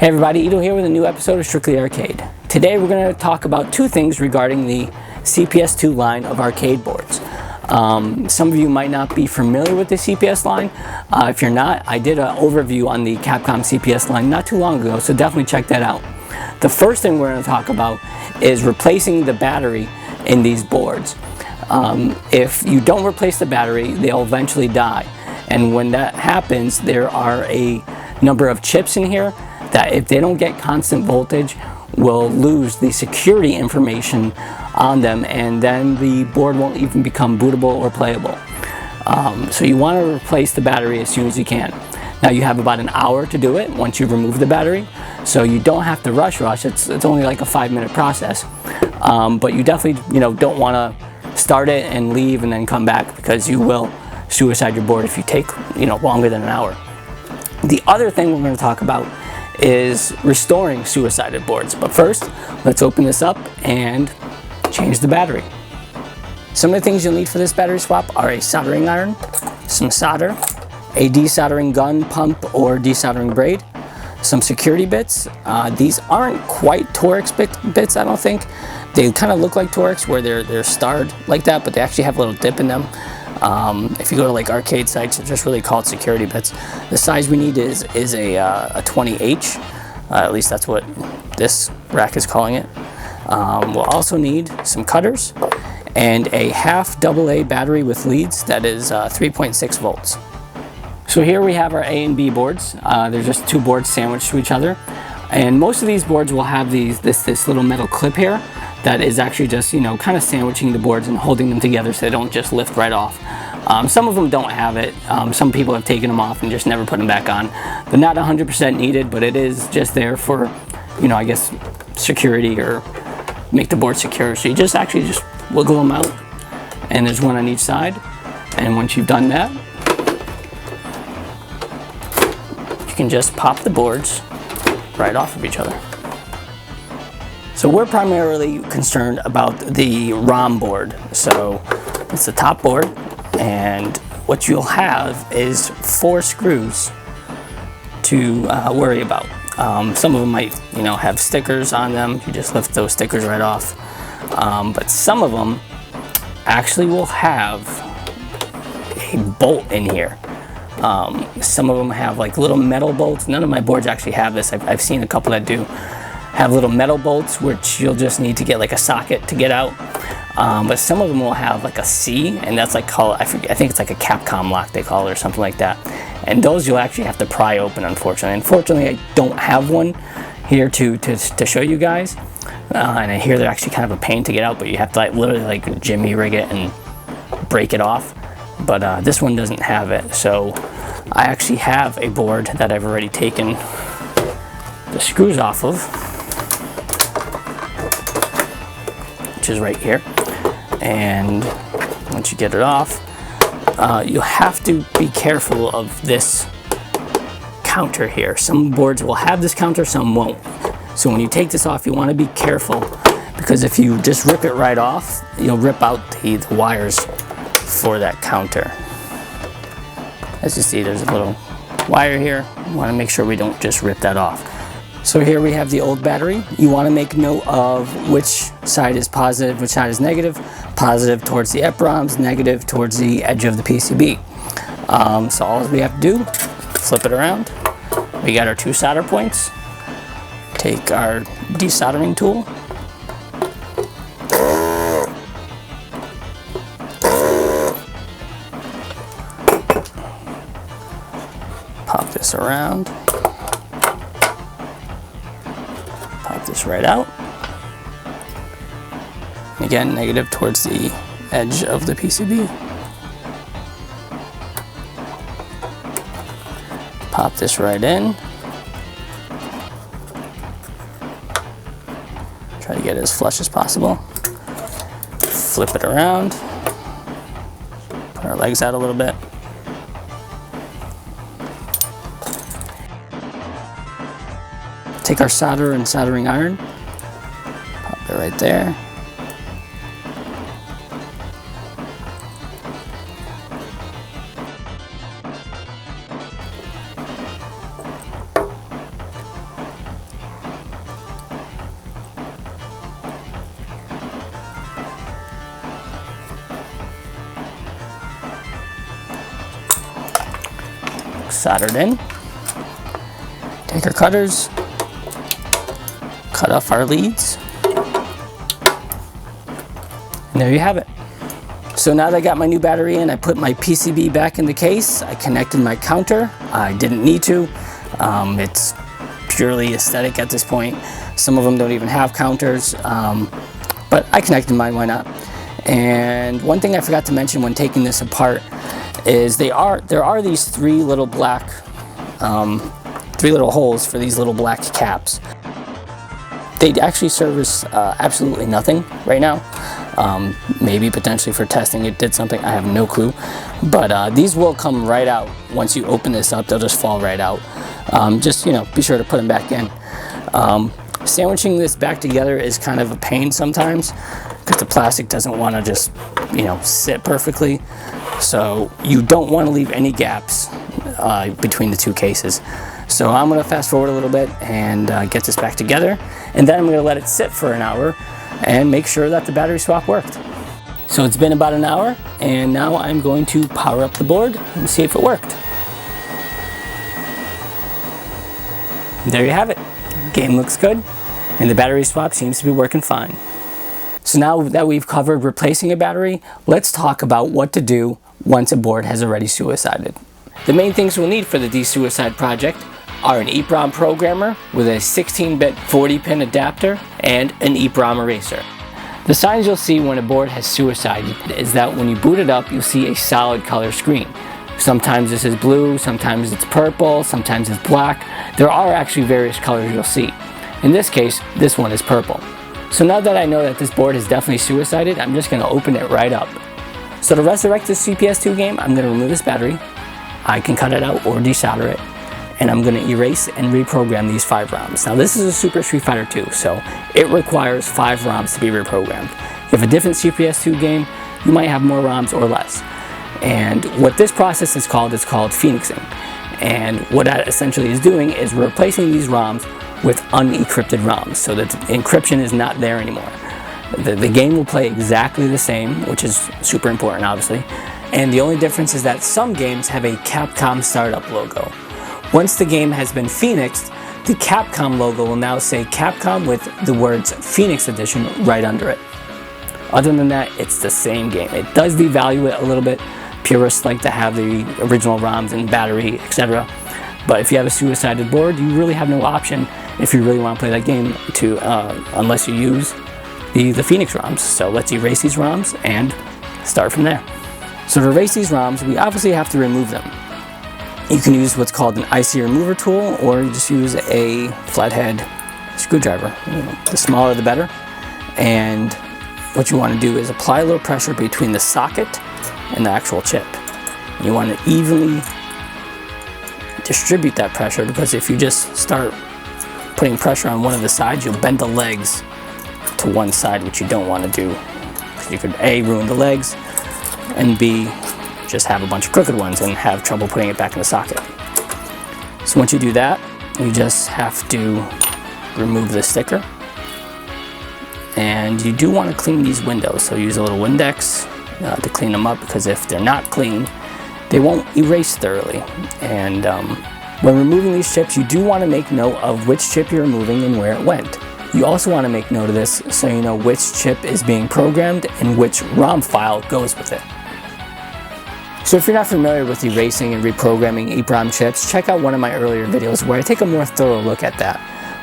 Hey everybody, Ito here with a new episode of Strictly Arcade. Today we're going to talk about two things regarding the CPS2 line of arcade boards. Some of you might not be familiar with the CPS line. If you're not, I did an overview on the Capcom CPS line not too long ago, so definitely check that out. The first thing we're going to talk about is replacing the battery in these boards. If you don't replace the battery, they'll eventually die. And when that happens, there are a number of chips in here that if they don't get constant voltage will lose the security information on them, and then the board won't even become bootable or playable. So you want to replace the battery as soon as you can. Now you have about an hour to do it once you remove the battery, so you don't have to rush. It's only like a 5-minute process, but you definitely don't want to start it and leave and then come back, because you will suicide your board if you take longer than an hour. The other thing we're going to talk about is restoring suicided boards. But first, let's open this up and change the battery. Some of the things you'll need for this battery swap are a soldering iron, some solder, a desoldering gun, pump, or desoldering braid, some security bits. These aren't quite Torx bits, I don't think. They kind of look like Torx, where they're starred like that, but they actually have a little dip in them. If you go to like arcade sites, it's just really called security bits. The size we need is a 20H. At least that's what this rack is calling it. We'll also need some cutters and a half AA battery with leads that is 3.6 volts. So here we have our A and B boards. They're just two boards sandwiched to each other. And most of these boards will have this little metal clip here that is actually just, kind of sandwiching the boards and holding them together so they don't just lift right off. Some of them don't have it. Some people have taken them off and just never put them back on. They're not 100% needed, but it is just there for, I guess, security, or make the board secure. So you just wiggle them out, and there's one on each side. And once you've done that, you can just pop the boards right off of each other. So we're primarily concerned about the ROM board. So it's the top board, and what you'll have is 4 screws to worry about. Some of them might, have stickers on them. You just lift those stickers right off. But some of them actually will have a bolt in here. Some of them have like little metal bolts. None of my boards actually have this. I've seen a couple that do have little metal bolts, which you'll just need to get like a socket to get out. But some of them will have like a C, and that's like I think it's like a Capcom lock they call it, or something like that. And those you'll actually have to pry open, unfortunately. Unfortunately, I don't have one here to show you guys. And I hear they're actually kind of a pain to get out, but you have to literally jimmy rig it and break it off. But this one doesn't have it, so I actually have a board that I've already taken the screws off of, which is right here. And once you get it off, you'll have to be careful of this counter here. Some boards will have this counter, some won't. So when you take this off, you want to be careful, because if you just rip it right off, you'll rip out the wires for that counter. As you see, there's a little wire here. You want to make sure we don't just rip that off. So here we have the old battery. You want to make note of which side is positive, which side is negative. Positive towards the EPROMs, negative towards the edge of the PCB. So all we have to do, flip it around. We got our 2 solder points. Take our desoldering tool. Pop this around. Pop this right out. Again, negative towards the edge of the PCB. Pop this right in. Try to get it as flush as possible. Flip it around. Put our legs out a little bit. Take our solder and soldering iron. Pop it right there. solder it in. Take our cutters, cut off our leads, and there you have it. So now that I got my new battery in, I put my PCB back in the case. I connected my counter. I didn't need to. It's purely aesthetic at this point. Some of them don't even have counters, but I connected mine, why not? And one thing I forgot to mention when taking this apart is there are these three little holes for these little black caps. They actually service absolutely nothing right now. Maybe potentially for testing it did something, I have no clue. But these will come right out. Once you open this up, they'll just fall right out. Just, be sure to put them back in. Sandwiching this back together is kind of a pain sometimes because the plastic doesn't want to just, sit perfectly. So you don't want to leave any gaps between the two cases. So I'm going to fast forward a little bit and get this back together, and then I'm going to let it sit for an hour and make sure that the battery swap worked. So it's been about an hour, and now I'm going to power up the board and see if it worked. There you have it. Game looks good, and the battery swap seems to be working fine. So now that we've covered replacing a battery, let's talk about what to do once a board has already suicided. The main things we'll need for the desuicide project are an EEPROM programmer with a 16-bit 40-pin adapter and an EEPROM eraser. The signs you'll see when a board has suicided is that when you boot it up, you'll see a solid color screen. Sometimes this is blue, sometimes it's purple, sometimes it's black. There are actually various colors you'll see. In this case, this one is purple. So now that I know that this board has definitely suicided, I'm just going to open it right up. So to resurrect this CPS2 game, I'm going to remove this battery. I can cut it out or desolder it. And I'm going to erase and reprogram these 5 ROMs. Now this is a Super Street Fighter 2, so it requires 5 ROMs to be reprogrammed. If you have a different CPS2 game, you might have more ROMs or less. And what this process is called phoenixing. And what that essentially is doing is replacing these ROMs with unencrypted ROMs, so that encryption is not there anymore. The game will play exactly the same, which is super important obviously. And the only difference is that some games have a Capcom startup logo. Once the game has been phoenixed, the Capcom logo will now say Capcom with the words Phoenix Edition right under it. Other than that, it's the same game. It does devalue it a little bit. Purists like to have the original ROMs and battery, etc. But if you have a suicided board, you really have no option if you really want to play that game unless you use the Phoenix ROMs. So let's erase these ROMs and start from there. So to erase these ROMs, we obviously have to remove them. You can use what's called an IC remover tool, or you just use a flathead screwdriver. The smaller the better. And what you want to do is apply a little pressure between the socket and the actual chip. You want to evenly distribute that pressure, because if you just start putting pressure on one of the sides, you'll bend the legs to one side, which you don't want to do. You could A, ruin the legs, and B, just have a bunch of crooked ones and have trouble putting it back in the socket. So once you do that, you just have to remove the sticker. And you do want to clean these windows, so use a little Windex to clean them up, because if they're not clean, they won't erase thoroughly. And when removing these chips, you do want to make note of which chip you're removing and where it went. You also want to make note of this so you know which chip is being programmed and which ROM file goes with it. So if you're not familiar with erasing and reprogramming EEPROM chips, check out one of my earlier videos where I take a more thorough look at that.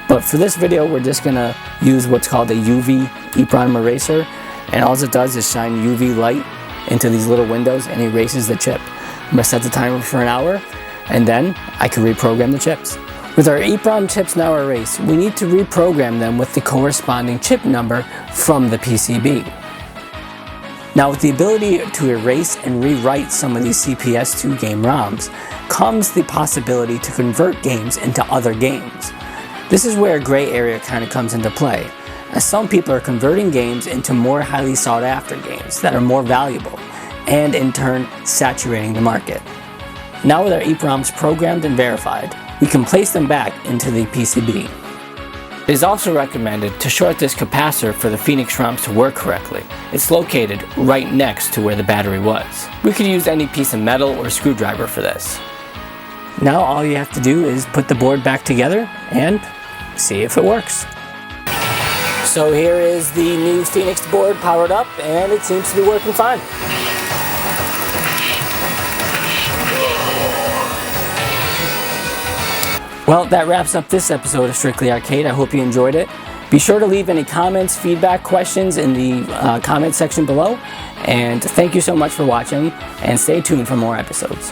But for this video, we're just going to use what's called a UV EEPROM eraser, and all it does is shine UV light into these little windows and erases the chip. I'm going to set the timer for an hour, and then I can reprogram the chips. With our EEPROM chips now erased, we need to reprogram them with the corresponding chip number from the PCB. Now, with the ability to erase and rewrite some of these CPS2 game ROMs comes the possibility to convert games into other games. This is where a gray area kind of comes into play, as some people are converting games into more highly sought after games that are more valuable, and in turn saturating the market. Now with our EEPROMs programmed and verified, we can place them back into the PCB. It is also recommended to short this capacitor for the Phoenix ROMs to work correctly. It's located right next to where the battery was. We could use any piece of metal or screwdriver for this. Now all you have to do is put the board back together and see if it works. So here is the new Phoenix board powered up, and it seems to be working fine. Well, that wraps up this episode of Strictly Arcade. I hope you enjoyed it. Be sure to leave any comments, feedback, questions in the comment section below. And thank you so much for watching, and stay tuned for more episodes.